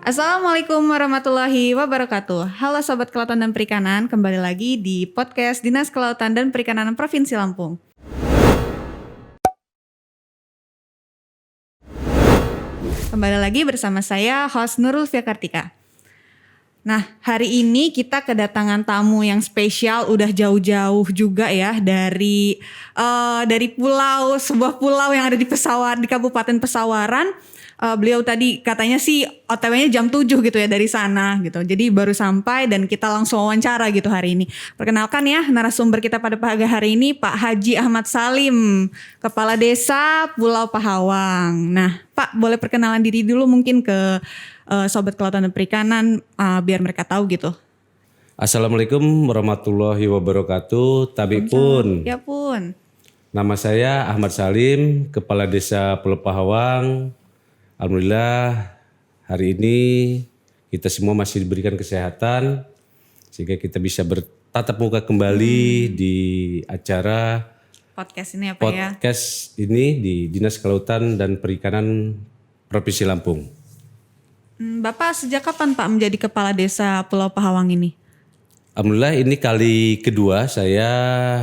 Assalamualaikum warahmatullahi wabarakatuh. Halo Sobat Kelautan dan Perikanan, kembali lagi di podcast Dinas Kelautan dan Perikanan Provinsi Lampung. Kembali lagi bersama saya, host Nurul Fiakartika. Nah, hari ini kita kedatangan tamu yang spesial, udah jauh-jauh juga ya dari sebuah pulau yang ada di Kabupaten Pesawaran. Beliau tadi katanya sih OTW-nya jam 7 gitu ya dari sana gitu. Jadi baru sampai dan kita langsung wawancara gitu hari ini. Perkenalkan ya narasumber kita pada pagi hari ini Pak Haji Ahmad Salim, Kepala Desa Pulau Pahawang. Nah Pak, boleh perkenalan diri dulu mungkin ke Sobat Kelautan dan Perikanan biar mereka tahu gitu. Assalamualaikum warahmatullahi wabarakatuh. Tabi pun. Ya pun. Nama saya Ahmad Salim, Kepala Desa Pulau Pahawang. Alhamdulillah hari ini kita semua masih diberikan kesehatan sehingga kita bisa bertatap muka kembali di acara podcast ini apa ya? Podcast ini di Dinas Kelautan dan Perikanan Provinsi Lampung. Bapak sejak kapan Pak menjadi Kepala Desa Pulau Pahawang ini? Alhamdulillah ini kali kedua saya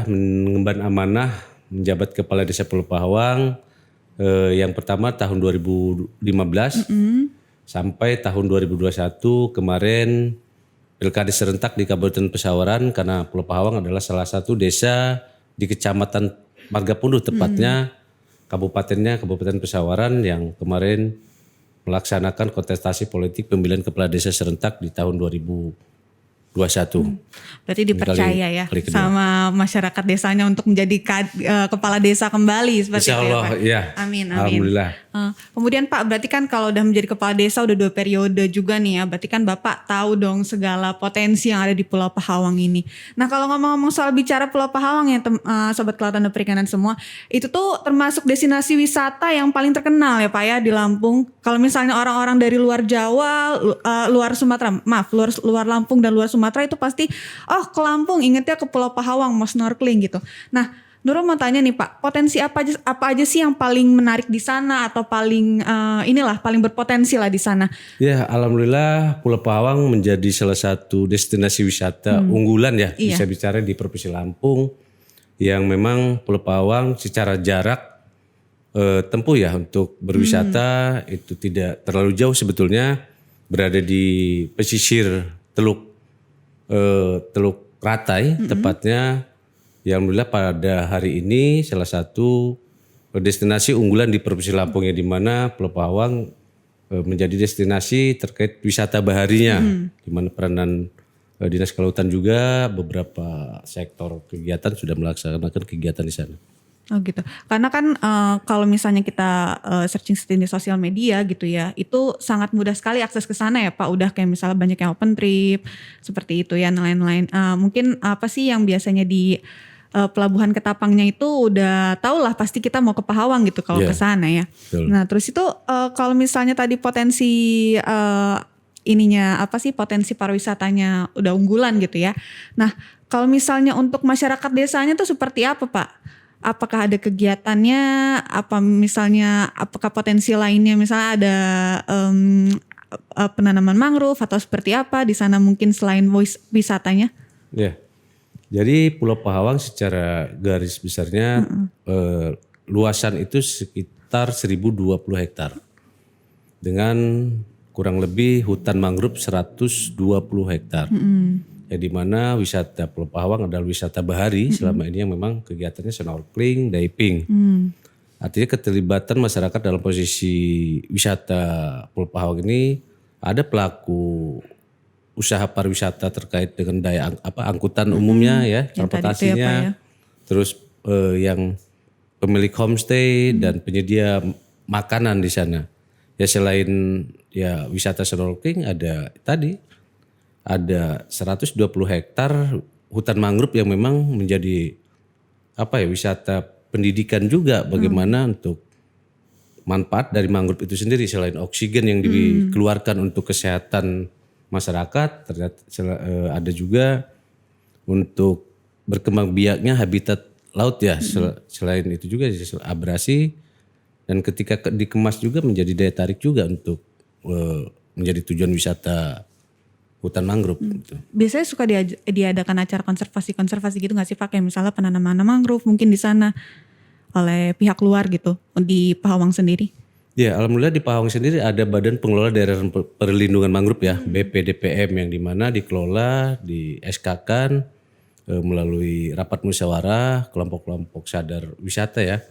mengemban amanah menjabat Kepala Desa Pulau Pahawang. Yang pertama tahun 2015 sampai tahun 2021 kemarin pilkada serentak di Kabupaten Pesawaran karena Pulau Pahawang adalah salah satu desa di Kecamatan Margapunduh tepatnya Kabupaten Pesawaran yang kemarin melaksanakan kontestasi politik pemilihan kepala desa serentak di tahun 2021. Berarti dipercaya ya sama masyarakat desanya untuk menjadi kepala desa kembali seperti Insya Allah, itu ya Pak? Ya. Amin. Alhamdulillah. Kemudian Pak, berarti kan kalau udah menjadi kepala desa udah 2 periode juga nih ya. Berarti kan Bapak tahu dong segala potensi yang ada di Pulau Pahawang ini. Nah kalau ngomong-ngomong soal bicara Pulau Pahawang ya Sobat Kelautan dan Perikanan semua, itu tuh termasuk destinasi wisata yang paling terkenal ya Pak ya di Lampung. Kalau misalnya orang-orang dari luar Jawa, luar Lampung dan luar Sumatera itu pasti ke Lampung ingetnya ke Pulau Pahawang mau snorkeling gitu. Nah Nurul mau tanya nih Pak, potensi apa aja sih yang paling menarik di sana atau paling paling berpotensi lah di sana? Ya, alhamdulillah Pulau Pahawang menjadi salah satu destinasi wisata unggulan ya, bisa bicara di Provinsi Lampung yang memang Pulau Pahawang secara jarak tempuh ya untuk berwisata itu tidak terlalu jauh sebetulnya, berada di pesisir Teluk Ratai tepatnya. Yang alhamdulillah pada hari ini salah satu destinasi unggulan di Provinsi Lampung ya, di mana Pulau Pahawang menjadi destinasi terkait wisata baharinya, di mana peranan Dinas Kelautan juga beberapa sektor kegiatan sudah melaksanakan kegiatan di sana. Oh gitu. Karena kan kalau misalnya kita searching di sosial media gitu ya, itu sangat mudah sekali akses ke sana ya Pak. Udah kayak misalnya banyak yang open trip seperti itu ya, lain-lain. Mungkin apa sih yang biasanya di Pelabuhan Ketapangnya itu udah tau lah pasti kita mau ke Pahawang gitu kalau ke sana ya. Betul. Nah terus itu kalau misalnya tadi potensi potensi pariwisatanya udah unggulan gitu ya. Nah kalau misalnya untuk masyarakat desanya tuh seperti apa Pak? Apakah ada kegiatannya? Apakah potensi lainnya? Misalnya ada penanaman mangrove atau seperti apa di sana mungkin selain wisatanya? Ya, jadi Pulau Pahawang secara garis besarnya luasan itu sekitar 1020 hektar dengan kurang lebih hutan mangrove 120 hektar. Ya, di mana wisata Pulau Pahawang adalah wisata bahari selama ini yang memang kegiatannya snorkeling, diving. Artinya keterlibatan masyarakat dalam posisi wisata Pulau Pahawang ini ada pelaku usaha pariwisata terkait dengan angkutan umumnya ya, transportasinya. Terus yang pemilik homestay dan penyedia makanan di sana. Ya selain ya wisata snorkeling ada 120 hektar hutan mangrove yang memang menjadi wisata pendidikan juga, bagaimana untuk manfaat dari mangrove itu sendiri selain oksigen yang dikeluarkan untuk kesehatan masyarakat, ternyata ada juga untuk berkembang biaknya habitat laut ya. Selain itu juga abrasi, dan ketika dikemas juga menjadi daya tarik juga untuk menjadi tujuan wisata hutan mangrove gitu. Biasanya suka diadakan acara konservasi gitu nggak sih Pak? Kayak misalnya penanaman mangrove mungkin di sana oleh pihak luar gitu di Pahawang sendiri. Ya, alhamdulillah di Pahawang sendiri ada Badan Pengelola Daerah Perlindungan Mangrove ya, BPDPM, yang dimana dikelola, di SK-kan melalui rapat musyawarah kelompok-kelompok sadar wisata ya.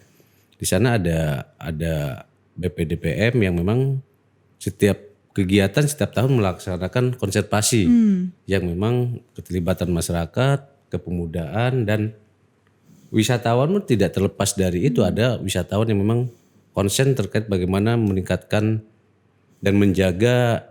Di sana ada BPDPM yang memang setiap kegiatan setiap tahun melaksanakan konservasi yang memang keterlibatan masyarakat, kepemudaan, dan wisatawan pun tidak terlepas dari itu. Ada wisatawan yang memang konsen terkait bagaimana meningkatkan dan menjaga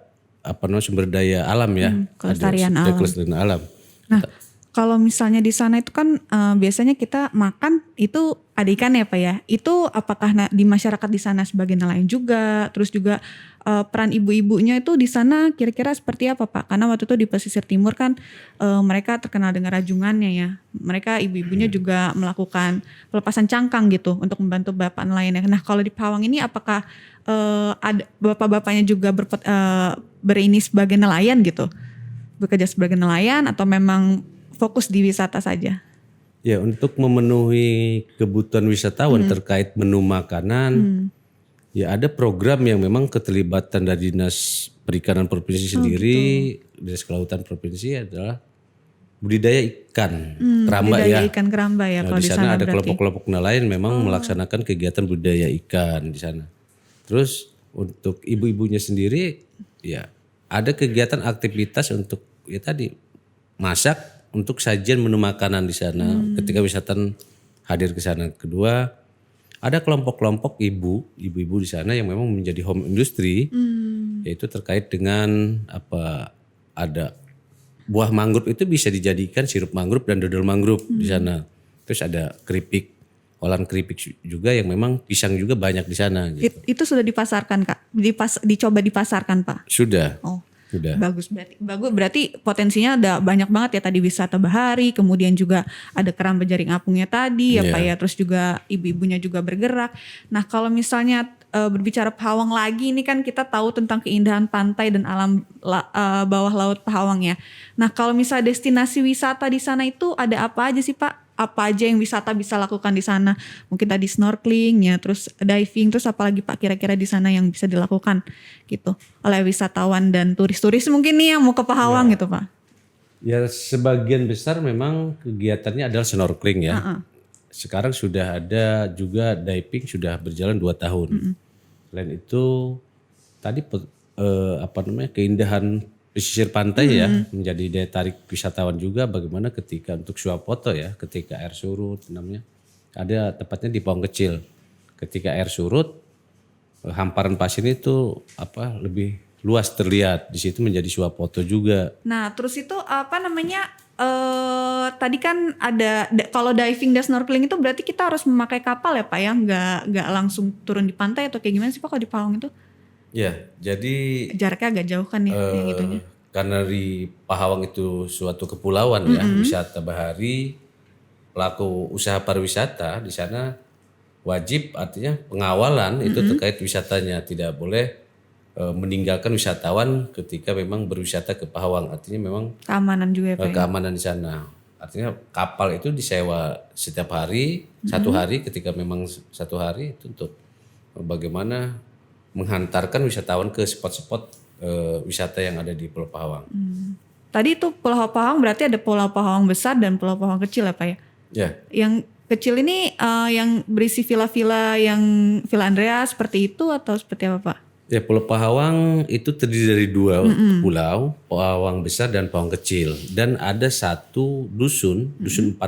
sumber daya alam ya, kelestarian alam. kelestarian alam. Nah, kalau misalnya di sana itu kan biasanya kita makan itu ada ikan ya Pak ya. Itu apakah di masyarakat di sana sebagai nelayan juga, terus juga peran ibu-ibunya itu di sana kira-kira seperti apa Pak? Karena waktu itu di pesisir timur kan mereka terkenal dengan rajungannya ya. Mereka ibu-ibunya juga melakukan pelepasan cangkang gitu untuk membantu bapak nelayan. Nah kalau di Pahawang ini apakah ada bapak-bapaknya juga berini sebagai nelayan gitu? Bekerja sebagai nelayan atau memang fokus di wisata saja? Ya, untuk memenuhi kebutuhan wisatawan terkait menu makanan, ya ada program yang memang keterlibatan dari Dinas Perikanan Provinsi sendiri, Dinas Kelautan Provinsi adalah budidaya ikan keramba budidaya ya. ikan keramba ya. Nah, Kalau di sana ada berarti. kelompok-kelompok nelayan memang melaksanakan kegiatan budidaya ikan di sana. Terus untuk ibu-ibunya sendiri, ya ada kegiatan aktivitas untuk ya tadi masak untuk sajian menu makanan di sana ketika wisatawan hadir ke sana. Kedua, ada kelompok-kelompok ibu-ibu di sana yang memang menjadi home industry, yaitu terkait dengan ada buah mangrove itu bisa dijadikan sirup mangrove dan dodol mangrove di sana. Terus ada keripik, olahan keripik juga yang memang pisang juga banyak di sana. Gitu. Itu sudah dipasarkan Kak? Dicoba dipasarkan Pak? Sudah. Oh. Sudah. Bagus berarti potensinya ada banyak banget ya, tadi wisata bahari, kemudian juga ada keramba jaring apungnya tadi ya Pak ya, terus juga ibu-ibunya juga bergerak. Nah kalau misalnya berbicara Pahawang lagi, ini kan kita tahu tentang keindahan pantai dan alam bawah laut Pahawang ya. Nah kalau misalnya destinasi wisata di sana itu ada apa aja sih Pak? Apa aja yang wisata bisa lakukan di sana? Mungkin tadi snorkeling ya, terus diving, terus apalagi Pak kira-kira di sana yang bisa dilakukan gitu oleh wisatawan dan turis-turis mungkin nih yang mau ke Pahawang gitu Pak? Ya sebagian besar memang kegiatannya adalah snorkeling ya. Sekarang sudah ada juga diving sudah berjalan 2 tahun. Selain itu tadi keindahan pesisir pantai ya menjadi daya tarik wisatawan juga. Bagaimana ketika untuk swafoto ya, ketika air surut namanya, ada tepatnya di Pahawang Kecil. Ketika air surut, hamparan pasir itu lebih luas terlihat, di situ menjadi swafoto juga. Nah terus itu tadi kan ada kalau diving dan snorkeling itu berarti kita harus memakai kapal ya Pak ya, nggak langsung turun di pantai atau kayak gimana sih Pak kalau di Pahawang itu? Ya, jadi jaraknya agak jauh kan ya yang itunya. Karena di Pahawang itu suatu kepulauan ya, wisata bahari, pelaku usaha pariwisata di sana wajib artinya pengawalan itu terkait wisatanya, tidak boleh meninggalkan wisatawan ketika memang berwisata ke Pahawang. Artinya memang Keamanan juga ya Pak ya? keamanan di sana. Artinya kapal itu disewa setiap hari, 1 hari, ketika memang 1 hari itu untuk bagaimana menghantarkan wisatawan ke spot-spot wisata yang ada di Pulau Pahawang. Tadi itu Pulau Pahawang berarti ada Pulau Pahawang besar dan Pulau Pahawang kecil ya Pak ya? Ya. Yang kecil ini yang berisi villa-villa yang Villa Andrea seperti itu atau seperti apa Pak? Ya, Pulau Pahawang itu terdiri dari 2 pulau, Pahawang besar dan Pahawang kecil. Dan ada 1 dusun 4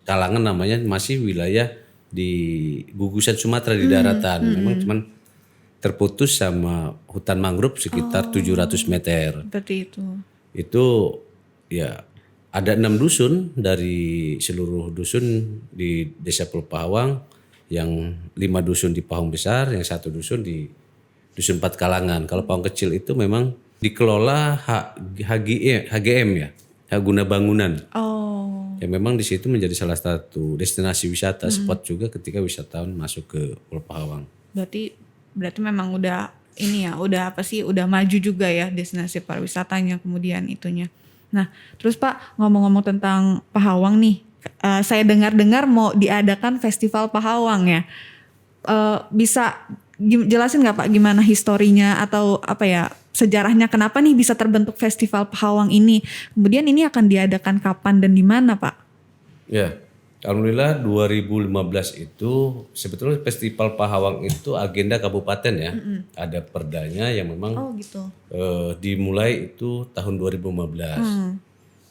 kalangan namanya, masih wilayah di gugusan Sumatera di daratan. Memang cuman terputus sama hutan mangrove sekitar 700 meter. Seperti itu. Itu ya ada 6 dusun dari seluruh dusun di Desa Pulau Pahawang, yang 5 dusun di Pahawang besar, yang 1 dusun di dusun 4 kalangan. Kalau Pahawang kecil itu memang dikelola HGM ya, hak guna bangunan. Oh. Ya memang di situ menjadi salah satu destinasi wisata spot juga ketika wisatawan masuk ke Pulau Pahawang. Berarti memang udah ini ya, udah apa sih, udah maju juga ya destinasi pariwisatanya kemudian itunya. Nah, terus Pak ngomong-ngomong tentang Pahawang nih, saya dengar-dengar mau diadakan festival Pahawang ya. Bisa jelasin nggak Pak gimana historinya atau apa ya sejarahnya kenapa nih bisa terbentuk festival Pahawang ini? Kemudian ini akan diadakan kapan dan di mana Pak? Ya, alhamdulillah 2015 itu sebetulnya Festival Pahawang itu agenda kabupaten ya. Ada perdanya yang memang Oh gitu. dimulai itu tahun 2015.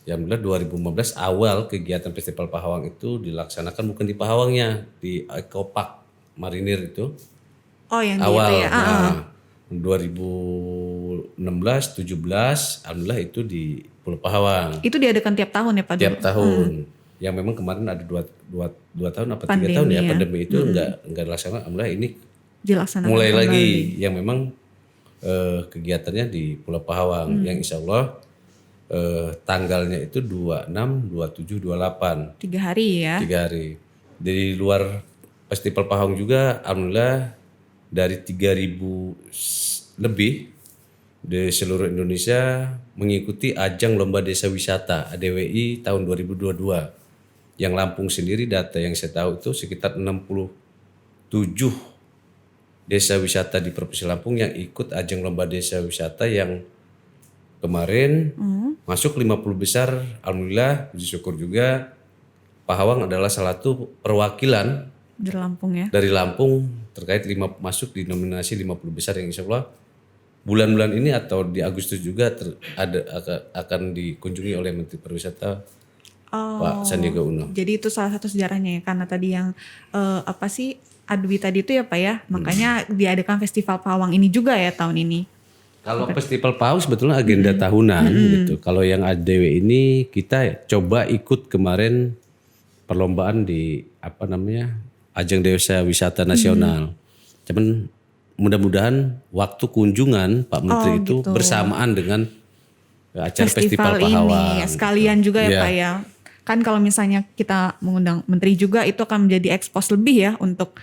Ya, alhamdulillah 2015 awal kegiatan Festival Pahawang itu dilaksanakan bukan di Pahawangnya, di Eco Park Marinir itu. Oh yang Awal. gitu ya. Nah, 2016, 17, alhamdulillah itu di Pulau Pahawang. Itu diadakan tiap tahun ya Pak? Tiap dulu? tahun. Yang memang kemarin ada dua tahun apa 3 tahun ya pandemi itu enggak dilaksanakan. Alhamdulillah ini Dilaksanakan mulai kembali. lagi yang memang kegiatannya di Pulau Pahawang yang insya Allah tanggalnya itu 26, 27, 28 3 hari ya. 3 hari. Di luar Festival Pahawang juga alhamdulillah dari 3.000 lebih di seluruh Indonesia mengikuti ajang Lomba Desa Wisata ADWI tahun 2022. Yang Lampung sendiri data yang saya tahu itu sekitar 67 desa wisata di Provinsi Lampung yang ikut ajang Lomba Desa Wisata yang kemarin masuk 50 besar. Alhamdulillah puji syukur juga Pahawang adalah salah satu perwakilan Di Lampung ya. dari Lampung terkait masuk di nominasi 50 besar yang insya Allah bulan-bulan ini atau di Agustus juga akan dikunjungi oleh Menteri Pariwisata Pak Sandiaga Uno. Jadi itu salah satu sejarahnya ya karena tadi yang apa sih Adwi tadi itu ya Pak ya. Makanya diadakan festival Pahawang ini juga ya tahun ini. Kalau Festival Pahawang sebetulnya agenda tahunan gitu. Kalau yang ADW ini kita coba ikut kemarin perlombaan di apa namanya ajang Desa Wisata Nasional. Cuman mudah-mudahan waktu kunjungan Pak Menteri itu gitu. bersamaan dengan acara Festival ini Pahawang. sekalian juga ya Iya. Pak ya. Kan kalau misalnya kita mengundang menteri juga itu akan menjadi ekspos lebih ya untuk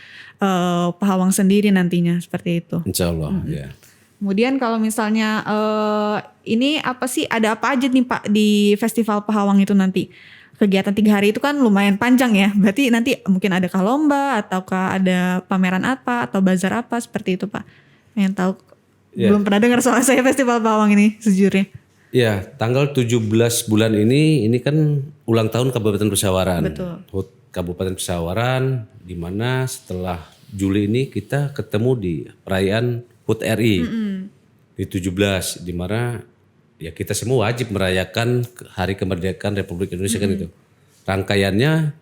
Pahawang sendiri nantinya seperti itu. Insya Allah ya. Kemudian kalau misalnya ini apa sih ada apa aja nih Pak di Festival Pahawang itu nanti? Kegiatan 3 hari itu kan lumayan panjang ya. Berarti nanti mungkin adakah lomba ataukah ada pameran apa atau bazar apa seperti itu Pak? Pengen tahu. Ya. Belum pernah dengar soal saya Festival Pahawang ini sejujurnya. Ya, tanggal 17 bulan ini kan ulang tahun Kabupaten Pesawaran. Betul. HUT Kabupaten Pesawaran di mana setelah Juli ini kita ketemu di perayaan HUT RI. Di 17 di mana ya kita semua wajib merayakan Hari Kemerdekaan Republik Indonesia kan itu. Rangkaiannya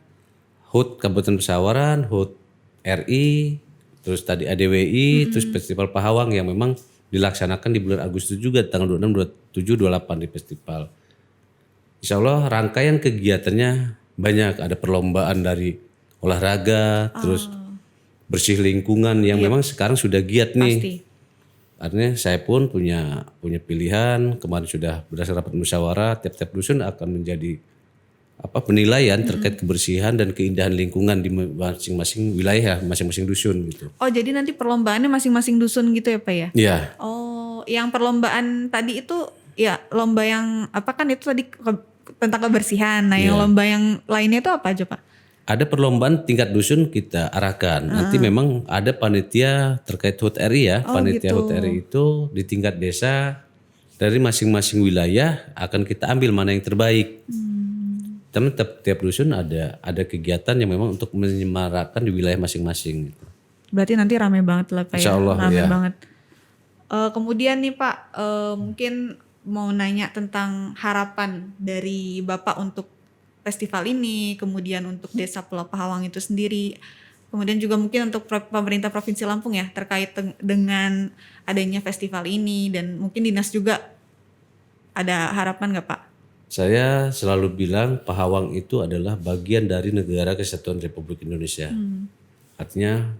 HUT Kabupaten Pesawaran, HUT RI, terus tadi ADWI, terus Festival Pahawang yang memang dilaksanakan di bulan Agustus juga tanggal 26, 27, 28 di festival. Insya Allah rangkaian kegiatannya banyak. Ada perlombaan dari olahraga, terus bersih lingkungan yang memang sekarang sudah giat nih. Pasti. Artinya saya pun punya pilihan. Kemarin sudah berdasarkan rapat musyawarah, tiap-tiap dusun akan menjadi penilaian terkait kebersihan dan keindahan lingkungan di masing-masing wilayah, masing-masing dusun gitu. Oh jadi nanti perlombaannya masing-masing dusun gitu ya Pak ya? Iya. Oh yang perlombaan tadi itu ya lomba yang apa kan itu tadi tentang kebersihan. Nah yang lomba yang lainnya itu apa aja Pak? Ada perlombaan tingkat dusun kita arahkan. Nanti memang ada panitia terkait HUT RI ya. Panitia gitu. HUT RI itu di tingkat desa dari masing-masing wilayah akan kita ambil mana yang terbaik. Tapi tiap dusun ada kegiatan yang memang untuk menyemarakan di wilayah masing-masing. Berarti nanti rame banget lah Pak Insya ya? Allah, Rame ya. banget. Kemudian nih Pak mungkin mau nanya tentang harapan dari Bapak untuk festival ini, kemudian untuk Desa Pulau Pahawang itu sendiri, kemudian juga mungkin untuk pemerintah Provinsi Lampung ya terkait dengan adanya festival ini dan mungkin dinas juga ada harapan nggak Pak? Saya selalu bilang Pahawang itu adalah bagian dari Negara Kesatuan Republik Indonesia. Artinya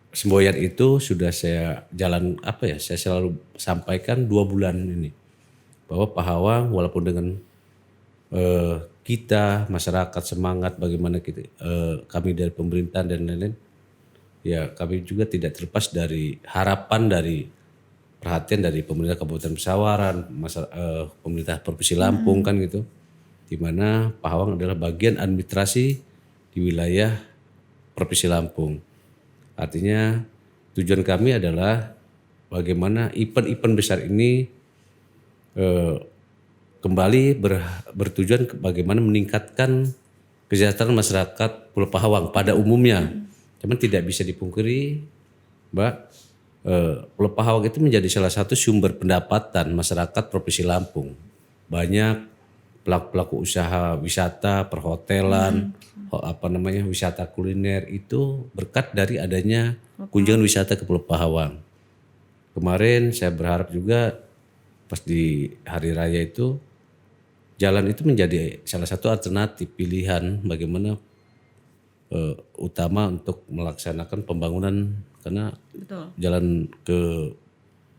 semboyan itu sudah saya saya selalu sampaikan 2 bulan ini bahwa Pahawang walaupun dengan kita masyarakat semangat bagaimana kami dari pemerintahan dan lain-lain ya kami juga tidak terlepas dari harapan dari perhatian dari pemerintah Kabupaten Pesawaran, pemerintah Provinsi Lampung kan gitu, di mana Pahawang adalah bagian administrasi di wilayah Provinsi Lampung. Artinya tujuan kami adalah bagaimana event-event besar ini kembali bertujuan bagaimana meningkatkan kesejahteraan masyarakat Pulau Pahawang pada umumnya. Cuman tidak bisa dipungkiri, Mbak, Pulau Pahawang itu menjadi salah satu sumber pendapatan masyarakat Provinsi Lampung. Banyak pelaku-pelaku usaha wisata, perhotelan, wisata kuliner itu berkat dari adanya kunjungan wisata ke Pulau Pahawang. Kemarin saya berharap juga pas di hari raya itu jalan itu menjadi salah satu alternatif pilihan bagaimana utama untuk melaksanakan pembangunan, karena Betul. jalan ke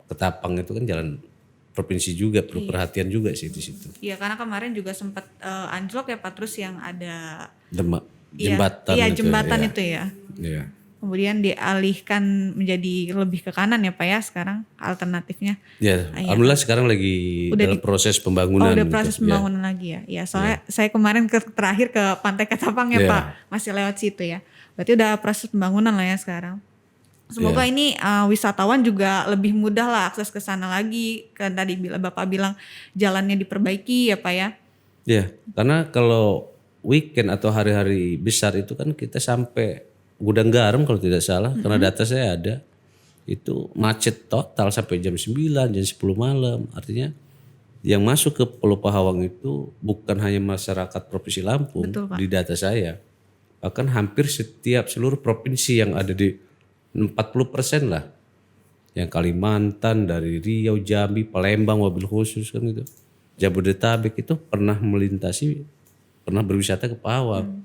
Ketapang itu kan jalan provinsi juga, perlu perhatian juga sih di situ. Iya, karena kemarin juga sempat anjlok ya Pak, terus yang ada Jembatan iya, itu. jembatan Ya. itu ya. Iya. Kemudian dialihkan menjadi lebih ke kanan ya Pak ya sekarang alternatifnya. Ya, alhamdulillah sekarang lagi dalam proses pembangunan. Udah proses pembangunan lagi ya. Ya, soalnya saya kemarin terakhir ke Pantai Ketapang ya Pak, masih lewat situ ya. Berarti udah proses pembangunan lah ya sekarang. Semoga ini wisatawan juga lebih mudah lah akses ke sana lagi. Kan tadi Bapak bilang jalannya diperbaiki ya Pak ya. Ya, karena kalau weekend atau hari-hari besar itu kan kita sampai Gudang Garam kalau tidak salah, karena data saya ada, itu macet total sampai jam 9, jam 10 malam. Artinya yang masuk ke Pulau Pahawang itu bukan hanya masyarakat Provinsi Lampung. Betul, Pak. Di data saya. Bahkan hampir seluruh provinsi yang ada di 40% lah. Yang Kalimantan, dari Riau, Jambi, Palembang, mobil khusus kan gitu. Jabodetabek itu pernah berwisata ke Pahawang.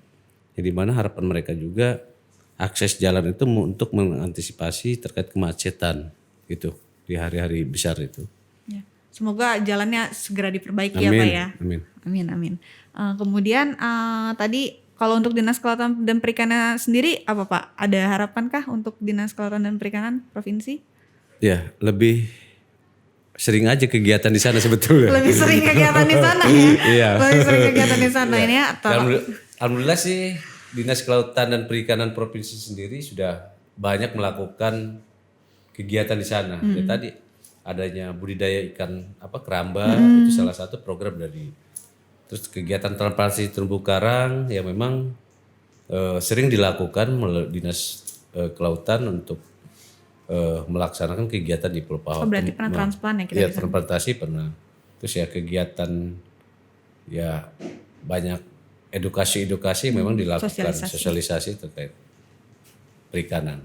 Yang dimana harapan mereka juga akses jalan itu untuk mengantisipasi terkait kemacetan gitu di hari-hari besar itu. Ya. Semoga jalannya segera diperbaiki ya Amin, Pak ya. amin. Amin. Kemudian tadi kalau untuk Dinas Kelautan dan Perikanan sendiri apa Pak? Ada harapankah untuk Dinas Kelautan dan Perikanan Provinsi? Ya, lebih sering aja kegiatan di sana sebetulnya. Lebih sering kegiatan di sana ya. Iya. Lebih sering kegiatan di sana ini ya. Alhamdulillah sih Dinas Kelautan dan Perikanan Provinsi sendiri sudah banyak melakukan kegiatan di sana. Ya, tadi adanya budidaya ikan keramba itu salah satu program dari. Terus kegiatan transplantasi terumbu karang yang memang sering dilakukan melalui Dinas Kelautan untuk melaksanakan kegiatan di Pulau Pahawang. Oh, berarti pernah transplant ya kita Iya, transplantasi pernah. Terus ya kegiatan ya banyak edukasi memang dilakukan, sosialisasi terkait perikanan.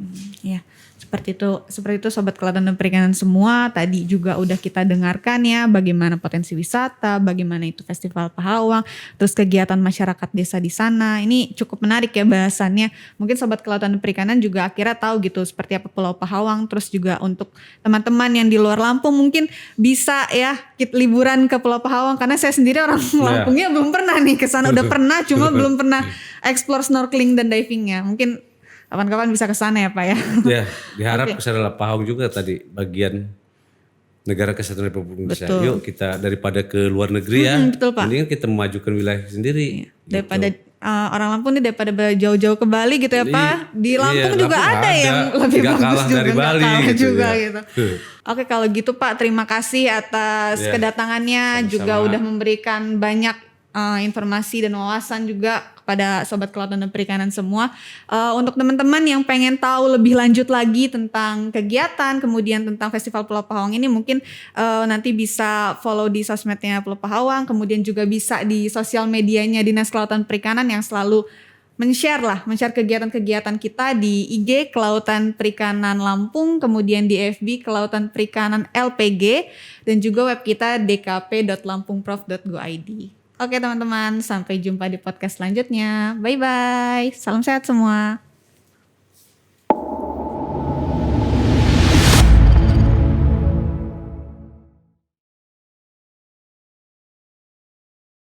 Ya, seperti itu Sobat Kelautan dan Perikanan semua. Tadi juga udah kita dengarkan ya bagaimana potensi wisata, bagaimana itu Festival Pahawang, terus kegiatan masyarakat desa di sana. Ini cukup menarik ya bahasannya. Mungkin Sobat Kelautan dan Perikanan juga akhirnya tahu gitu seperti apa Pulau Pahawang. Terus juga untuk teman-teman yang di luar Lampung mungkin bisa ya liburan ke Pulau Pahawang, karena saya sendiri orang Lampungnya belum pernah nih ke sana. Udah pernah cuma belum pernah explore snorkeling dan divingnya. Mungkin kapan-kapan bisa ke sana ya Pak ya. Ya, diharap kesana Pahawang juga tadi bagian negara kesatuan Republik Indonesia. Yuk kita daripada ke luar negeri ya, betul, Pak. mendingan kita memajukan wilayah sendiri. Daripada orang Lampung nih daripada jauh-jauh ke Bali gitu ya Pak. Di Lampung juga Lampung ada yang lebih nggak bagus kalah juga. dari Nggak Bali kalah gitu juga ya. gitu. Oke, kalau gitu Pak, terima kasih atas kedatangannya. Juga udah memberikan banyak informasi dan wawasan juga kepada Sobat Kelautan dan Perikanan semua. Untuk teman-teman yang pengen tahu lebih lanjut lagi tentang kegiatan, kemudian tentang Festival Pulau Pahawang ini, mungkin nanti bisa follow di sosmednya Pulau Pahawang, kemudian juga bisa di sosial medianya Dinas Kelautan Perikanan yang selalu men-share kegiatan-kegiatan kita di IG Kelautan Perikanan Lampung, kemudian di FB Kelautan Perikanan LPG, dan juga web kita dkp.lampungprof.go.id. Oke teman-teman, sampai jumpa di podcast selanjutnya. Bye-bye. Salam sehat semua.